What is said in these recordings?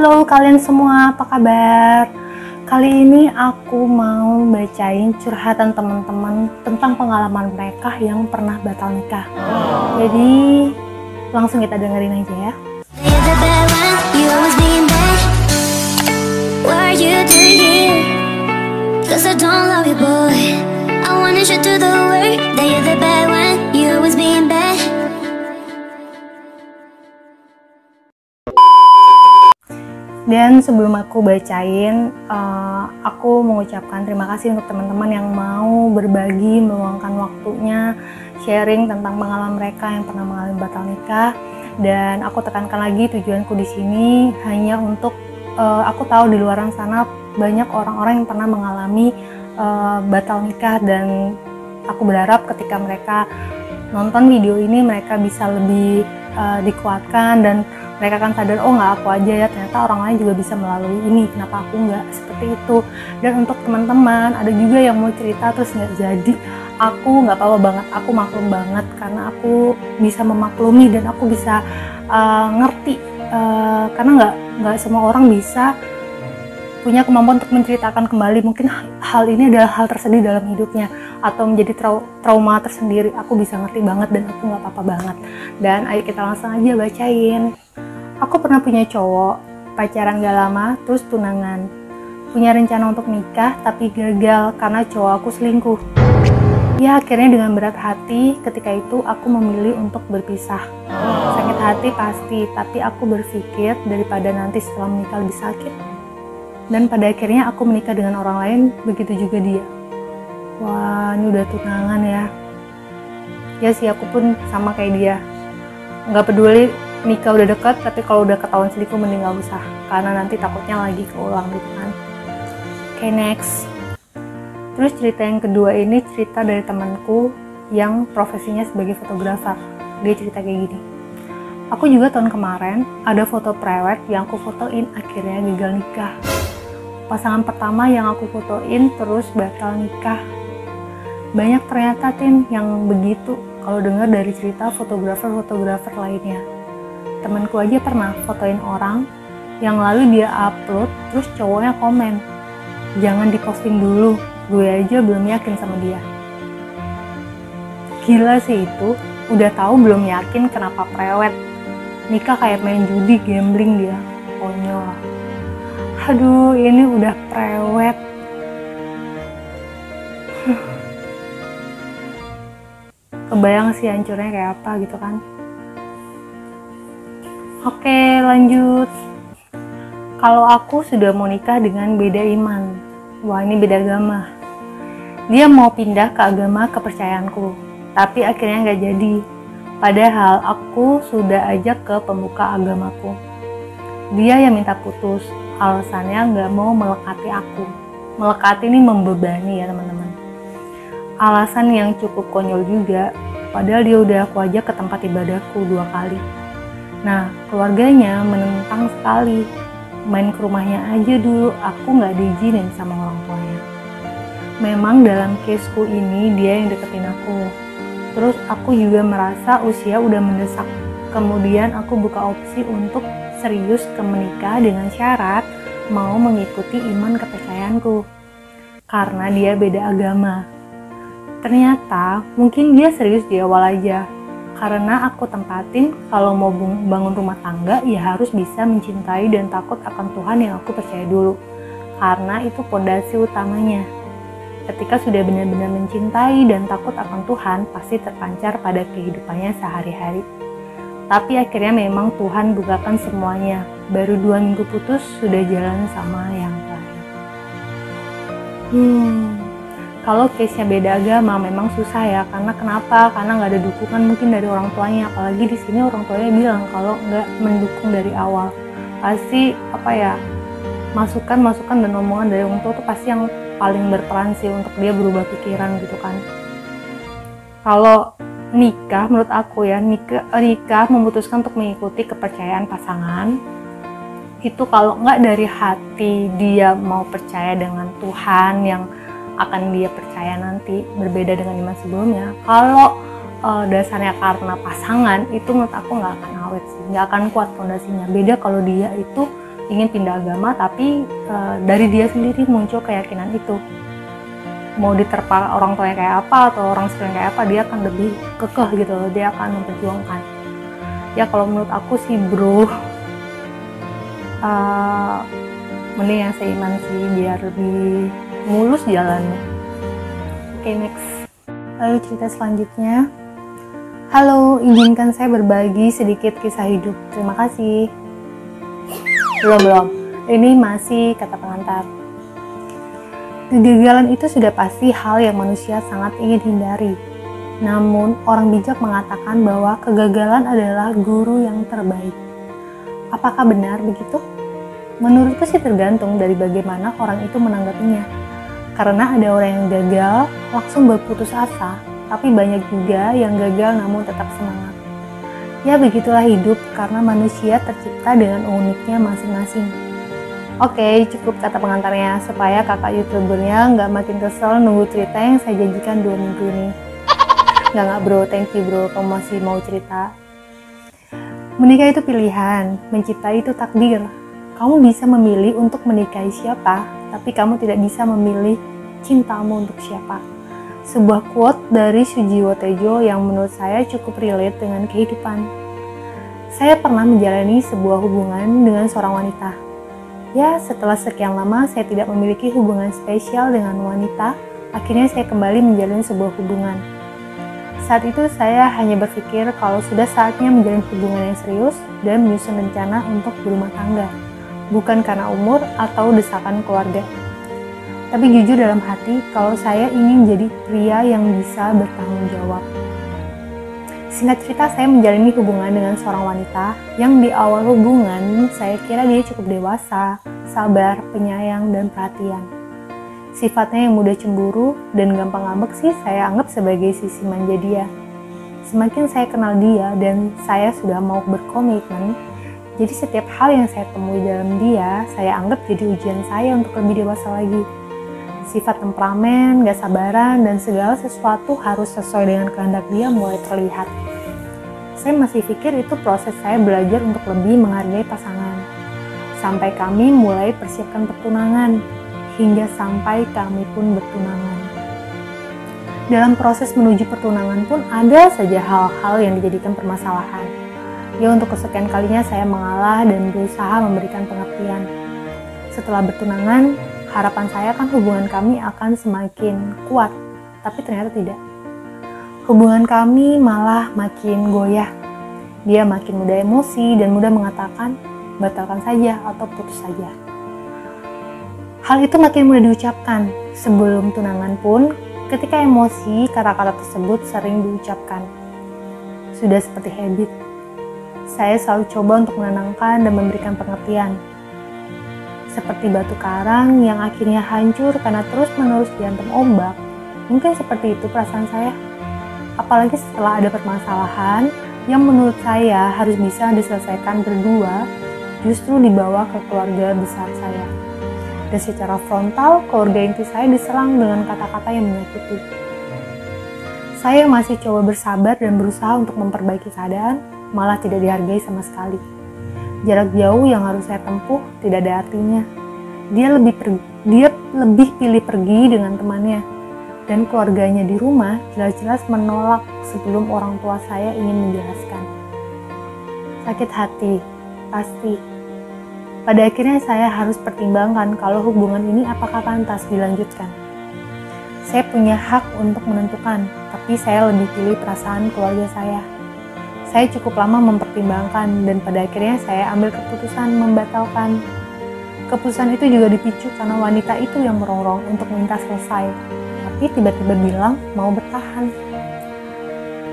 Halo kalian semua, apa kabar? Kali ini aku mau bacain curhatan teman-teman tentang pengalaman mereka yang pernah batal nikah. Jadi langsung kita dengerin aja ya. Dan sebelum aku bacain, aku mengucapkan terima kasih untuk teman-teman yang mau berbagi, meluangkan waktunya, sharing tentang pengalaman mereka yang pernah mengalami batal nikah. Dan aku tekankan lagi, tujuanku di sini hanya untuk aku tahu di luar sana banyak orang-orang yang pernah mengalami batal nikah, dan aku berharap ketika mereka nonton video ini mereka bisa lebih dikuatkan dan mereka kan sadar, oh nggak aku aja ya, ternyata orang lain juga bisa melalui ini, kenapa aku nggak, seperti itu. Dan untuk teman-teman, ada juga yang mau cerita terus nggak jadi, aku nggak apa-apa banget, aku maklum banget, karena aku bisa memaklumi dan aku bisa ngerti, karena nggak semua orang bisa punya kemampuan untuk menceritakan kembali, mungkin hal ini adalah hal tersedih dalam hidupnya, atau menjadi trauma tersendiri. Aku bisa ngerti banget dan aku nggak apa-apa banget. Dan ayo kita langsung aja bacain. Aku pernah punya cowok, pacaran gak lama, terus tunangan. Punya rencana untuk nikah, tapi gagal karena cowok aku selingkuh. Ya akhirnya dengan berat hati, ketika itu aku memilih untuk berpisah. Sakit hati pasti, tapi aku berpikir daripada nanti setelah menikah lebih sakit. Dan pada akhirnya aku menikah dengan orang lain, begitu juga dia. Wah, ini udah tunangan ya. Ya sih, aku pun sama kayak dia. Nggak peduli nikah udah dekat, tapi kalau udah ketahuan selingkuh mending gak usah, karena nanti takutnya lagi keulang gitu kan. Oke, next. Terus cerita yang kedua ini cerita dari temanku yang profesinya sebagai fotografer. Dia cerita kayak gini. Aku juga tahun kemarin ada foto prewed yang aku fotoin, akhirnya gagal nikah. Pasangan pertama yang aku fotoin terus batal nikah. Banyak ternyata Tin yang begitu kalau dengar dari cerita fotografer-fotografer lainnya. Temanku aja pernah fotoin orang yang lalu dia upload terus cowoknya komen, jangan diposting dulu, gue aja belum yakin sama dia. Gila sih itu, udah tahu belum yakin kenapa prewed, nikah kayak main judi, gambling dia, konyol. Aduh, ini udah prewed. Kebayang sih hancurnya kayak apa gitu kan. Oke, lanjut. Kalau aku sudah mau nikah dengan beda iman. Wah, ini beda agama. Dia mau pindah ke agama kepercayaanku, tapi akhirnya nggak jadi. Padahal aku sudah ajak ke pemuka agamaku. Dia yang minta putus, alasannya nggak mau melekati aku. Melekati ini membebani ya teman-teman. Alasan yang cukup konyol juga, padahal dia udah aku ajak ke tempat ibadahku 2 kali. Nah, keluarganya menentang sekali. Main ke rumahnya aja dulu, aku nggak diizinin sama orang tuanya. Memang dalam caseku ini dia yang deketin aku. Terus aku juga merasa usia udah mendesak. Kemudian aku buka opsi untuk serius ke menikah dengan syarat mau mengikuti iman kepercayaanku. Karena dia beda agama. Ternyata mungkin dia serius di awal aja. Karena aku tempatin kalau mau bangun rumah tangga ya harus bisa mencintai dan takut akan Tuhan yang aku percaya dulu. Karena itu fondasi utamanya. Ketika sudah benar-benar mencintai dan takut akan Tuhan, pasti terpancar pada kehidupannya sehari-hari. Tapi akhirnya memang Tuhan bukakan semuanya. Baru 2 minggu putus sudah jalan sama yang lain. Kalau case-nya beda agama memang susah ya, karena kenapa? Karena nggak ada dukungan mungkin dari orang tuanya, apalagi di sini orang tuanya bilang kalau nggak mendukung dari awal, pasti masukan dan omongan dari orang tua tuh pasti yang paling berperan sih untuk dia berubah pikiran gitu kan. Kalau nikah, menurut aku ya, nikah memutuskan untuk mengikuti kepercayaan pasangan, itu kalau nggak dari hati dia mau percaya dengan Tuhan yang akan dia percaya nanti, berbeda dengan iman sebelumnya. Kalau dasarnya karena pasangan, itu menurut aku nggak akan awet sih, nggak akan kuat fondasinya. Beda kalau dia itu ingin pindah agama, tapi dari dia sendiri muncul keyakinan itu. Mau diterpa orang tuanya kayak apa atau orang sekeliling kayak apa, dia akan lebih kekeh gitu loh, dia akan memperjuangkan. Ya kalau menurut aku sih bro, mending yang seiman sih biar lebih mulus jalannya. Oke, next. Lalu cerita selanjutnya. Halo, izinkan saya berbagi sedikit kisah hidup. Terima kasih. Belum. Ini masih kata pengantar. Kegagalan itu sudah pasti hal yang manusia sangat ingin hindari. Namun, orang bijak mengatakan bahwa kegagalan adalah guru yang terbaik. Apakah benar begitu? Menurutku sih tergantung dari bagaimana orang itu menanggapinya. Karena ada orang yang gagal langsung berputus asa, tapi banyak juga yang gagal namun tetap semangat. Ya begitulah hidup, karena manusia tercipta dengan uniknya masing-masing. Oke, cukup kata pengantarnya supaya kakak youtubernya nggak makin kesel nunggu cerita yang saya janjikan 2 minggu ini. Nggak bro, thank you bro, kamu masih mau cerita. Menikah itu pilihan, mencintai itu takdir. Kamu bisa memilih untuk menikahi siapa, tapi kamu tidak bisa memilih cintamu untuk siapa. Sebuah quote dari Sujiwo Tejo yang menurut saya cukup relate dengan kehidupan. Saya pernah menjalani sebuah hubungan dengan seorang wanita. Ya, setelah sekian lama saya tidak memiliki hubungan spesial dengan wanita, akhirnya saya kembali menjalin sebuah hubungan. Saat itu saya hanya berpikir kalau sudah saatnya menjalin hubungan yang serius dan menyusun rencana untuk berumah tangga, bukan karena umur atau desakan keluarga. Tapi jujur dalam hati, kalau saya ingin jadi pria yang bisa bertanggung jawab. Singkat cerita, saya menjalani hubungan dengan seorang wanita yang di awal hubungan saya kira dia cukup dewasa, sabar, penyayang, dan perhatian. Sifatnya yang mudah cemburu dan gampang ngambek sih saya anggap sebagai sisi manja dia. Semakin saya kenal dia dan saya sudah mau berkomitmen, jadi setiap hal yang saya temui dalam dia, saya anggap jadi ujian saya untuk lebih dewasa lagi. Sifat temperamen, gak sabaran, dan segala sesuatu harus sesuai dengan kehendak dia mulai terlihat. Saya masih pikir itu proses saya belajar untuk lebih menghargai pasangan. Sampai kami mulai persiapkan pertunangan, hingga sampai kami pun bertunangan. Dalam proses menuju pertunangan pun ada saja hal-hal yang dijadikan permasalahan. Ya untuk kesekian kalinya saya mengalah dan berusaha memberikan pengertian. Setelah bertunangan, harapan saya kan hubungan kami akan semakin kuat, tapi ternyata tidak. Hubungan kami malah makin goyah. Dia makin mudah emosi dan mudah mengatakan, batalkan saja atau putus saja. Hal itu makin mudah diucapkan. Sebelum tunangan pun, ketika emosi, kata-kata tersebut sering diucapkan. Sudah seperti habit. Saya selalu coba untuk menenangkan dan memberikan pengertian. Seperti batu karang yang akhirnya hancur karena terus-menerus dihantam ombak. Mungkin seperti itu perasaan saya. Apalagi setelah ada permasalahan yang menurut saya harus bisa diselesaikan berdua, justru dibawa ke keluarga besar saya. Dan secara frontal, keluarga inti saya diserang dengan kata-kata yang menyakiti. Saya masih coba bersabar dan berusaha untuk memperbaiki keadaan, malah tidak dihargai sama sekali. Jarak jauh yang harus saya tempuh tidak ada artinya. Dia lebih pilih pergi dengan temannya, dan keluarganya di rumah jelas-jelas menolak sebelum orang tua saya ingin menjelaskan. Sakit hati, pasti. Pada akhirnya saya harus pertimbangkan kalau hubungan ini apakah pantas dilanjutkan. Saya punya hak untuk menentukan, tapi saya lebih pilih perasaan keluarga saya. Saya cukup lama mempertimbangkan dan pada akhirnya saya ambil keputusan membatalkan. Keputusan itu juga dipicu karena wanita itu yang merongrong untuk minta selesai, tapi tiba-tiba bilang mau bertahan.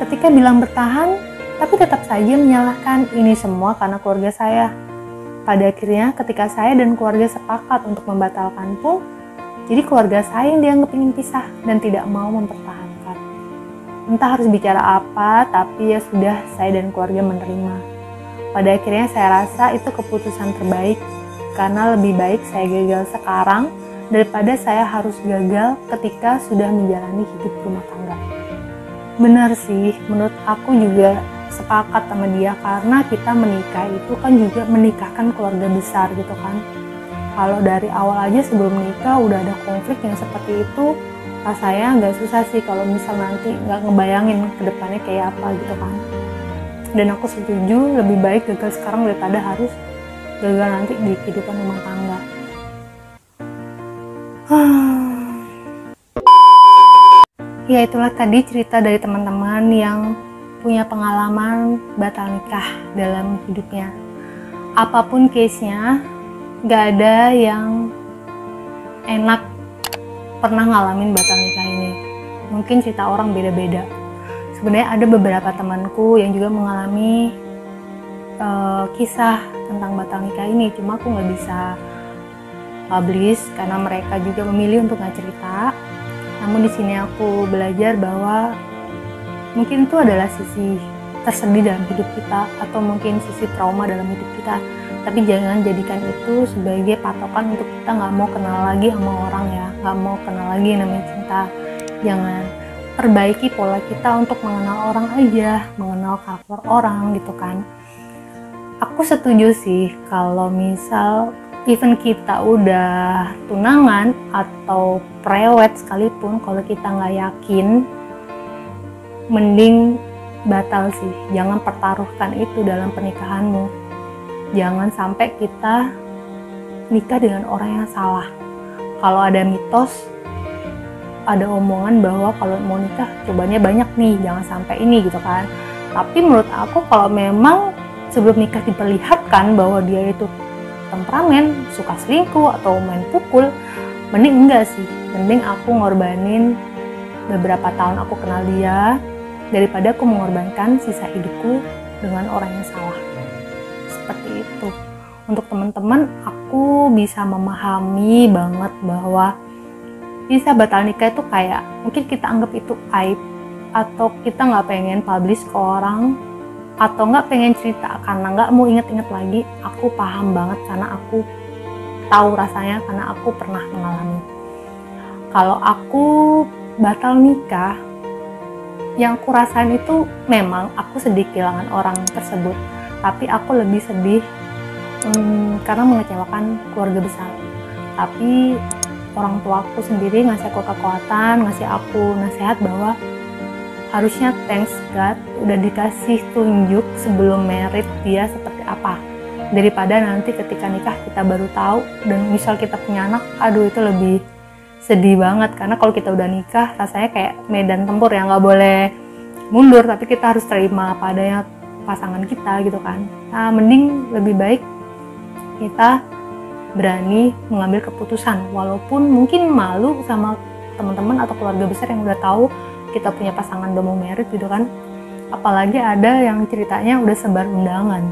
Ketika bilang bertahan, tapi tetap saja menyalahkan ini semua karena keluarga saya. Pada akhirnya ketika saya dan keluarga sepakat untuk membatalkan pun, jadi keluarga saya yang dianggap ingin pisah dan tidak mau mempertahankan. Entah harus bicara apa, tapi ya sudah, saya dan keluarga menerima. Pada akhirnya saya rasa itu keputusan terbaik, karena lebih baik saya gagal sekarang daripada saya harus gagal ketika sudah menjalani hidup rumah tangga. Benar sih, menurut aku juga sepakat sama dia, karena kita menikah itu kan juga menikahkan keluarga besar gitu kan. Kalau dari awal aja sebelum menikah udah ada konflik yang seperti itu, rasanya nggak susah sih kalau misal nanti nggak ngebayangin ke depannya kayak apa gitu kan. Dan aku setuju lebih baik gagal sekarang daripada harus gagal nanti di kehidupan rumah tangga. Ya itulah tadi cerita dari teman-teman yang punya pengalaman batal nikah dalam hidupnya. Apapun case-nya, gak ada yang enak pernah ngalamin batal nikah ini. Mungkin cerita orang beda-beda. Sebenarnya ada beberapa temanku yang juga mengalami kisah tentang batal nikah ini, cuma aku nggak bisa publish karena mereka juga memilih untuk nggak cerita. Namun di sini aku belajar bahwa mungkin itu adalah sisi tersedih dalam hidup kita atau mungkin sisi trauma dalam hidup kita. Tapi jangan jadikan itu sebagai patokan untuk kita nggak mau kenal lagi sama orang ya, nggak mau kenal lagi yang namanya cinta. Jangan, perbaiki pola kita untuk mengenal orang aja, mengenal karakter orang gitu kan. Aku setuju sih kalau misal even kita udah tunangan atau prewed sekalipun, kalau kita nggak yakin, mending batal sih. Jangan pertaruhkan itu dalam pernikahanmu. Jangan sampai kita nikah dengan orang yang salah. Kalau ada mitos, ada omongan bahwa kalau mau nikah cobanya banyak nih, jangan sampai ini gitu kan. Tapi menurut aku kalau memang sebelum nikah diperlihatkan bahwa dia itu temperamen, suka selingkuh atau main pukul, mending enggak sih. Mending aku ngorbanin beberapa tahun aku kenal dia daripada aku mengorbankan sisa hidupku dengan orang yang salah. Seperti itu. Untuk teman-teman, aku bisa memahami banget bahwa bisa batal nikah itu kayak mungkin kita anggap itu aib, atau kita nggak pengen publish ke orang, atau nggak pengen cerita karena nggak mau inget-inget lagi. Aku paham banget karena aku tahu rasanya, karena aku pernah mengalami. Kalau aku batal nikah, yang aku rasain itu memang aku sedih kehilangan orang tersebut, tapi aku lebih sedih karena mengecewakan keluarga besar. Tapi orang tua aku sendiri ngasih aku kekuatan, ngasih aku nasihat bahwa harusnya thanks God udah dikasih tunjuk sebelum married dia seperti apa, daripada nanti ketika nikah kita baru tahu dan misal kita punya anak, aduh itu lebih sedih banget. Karena kalau kita udah nikah rasanya kayak medan tempur ya, nggak boleh mundur, tapi kita harus terima apa adanya pasangan kita gitu kan. Nah, mending lebih baik kita berani mengambil keputusan walaupun mungkin malu sama teman-teman atau keluarga besar yang udah tahu kita punya pasangan udah mau married gitu kan. Apalagi ada yang ceritanya udah sebar undangan.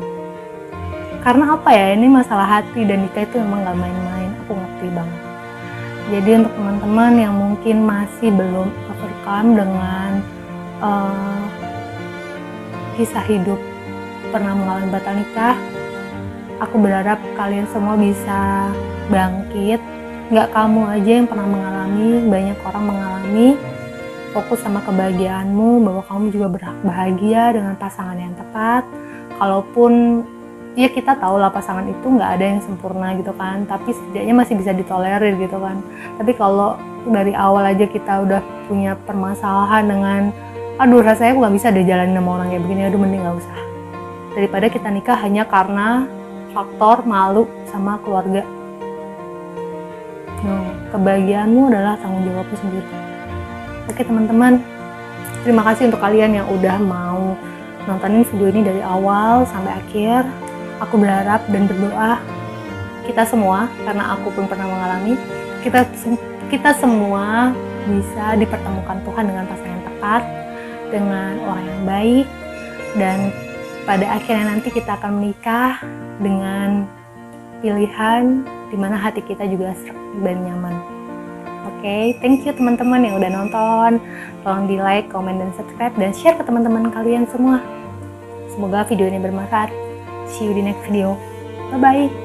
Karena apa ya, ini masalah hati dan nikah itu emang gak main-main, aku ngerti banget. Jadi untuk teman-teman yang mungkin masih belum overcome dengan kisah hidup pernah mengalami batal nikah, aku berharap kalian semua bisa bangkit. Gak kamu aja yang pernah mengalami, banyak orang mengalami. Fokus sama kebahagiaanmu, bahwa kamu juga berhak bahagia dengan pasangan yang tepat. Kalaupun ya kita tahu lah pasangan itu nggak ada yang sempurna gitu kan, tapi setidaknya masih bisa ditolerir gitu kan. Tapi kalau dari awal aja kita udah punya permasalahan dengan aduh rasanya aku nggak bisa deh jalanin sama orang kayak begini, aduh mending nggak usah. Daripada kita nikah hanya karena faktor malu sama keluarga. Kebahagiaanmu adalah tanggung jawabmu sendiri. Oke teman-teman, terima kasih untuk kalian yang udah mau nontonin video ini dari awal sampai akhir. Aku berharap dan berdoa kita semua, karena aku pun pernah mengalami, kita semua bisa dipertemukan Tuhan dengan pasangan yang tepat, dengan orang yang baik, dan pada akhirnya nanti kita akan menikah dengan pilihan dimana hati kita juga serak dan nyaman. Oke, thank you teman-teman yang udah nonton. Tolong di like, komen, dan subscribe, dan share ke teman-teman kalian semua. Semoga video ini bermanfaat. See you di next video. Bye-bye.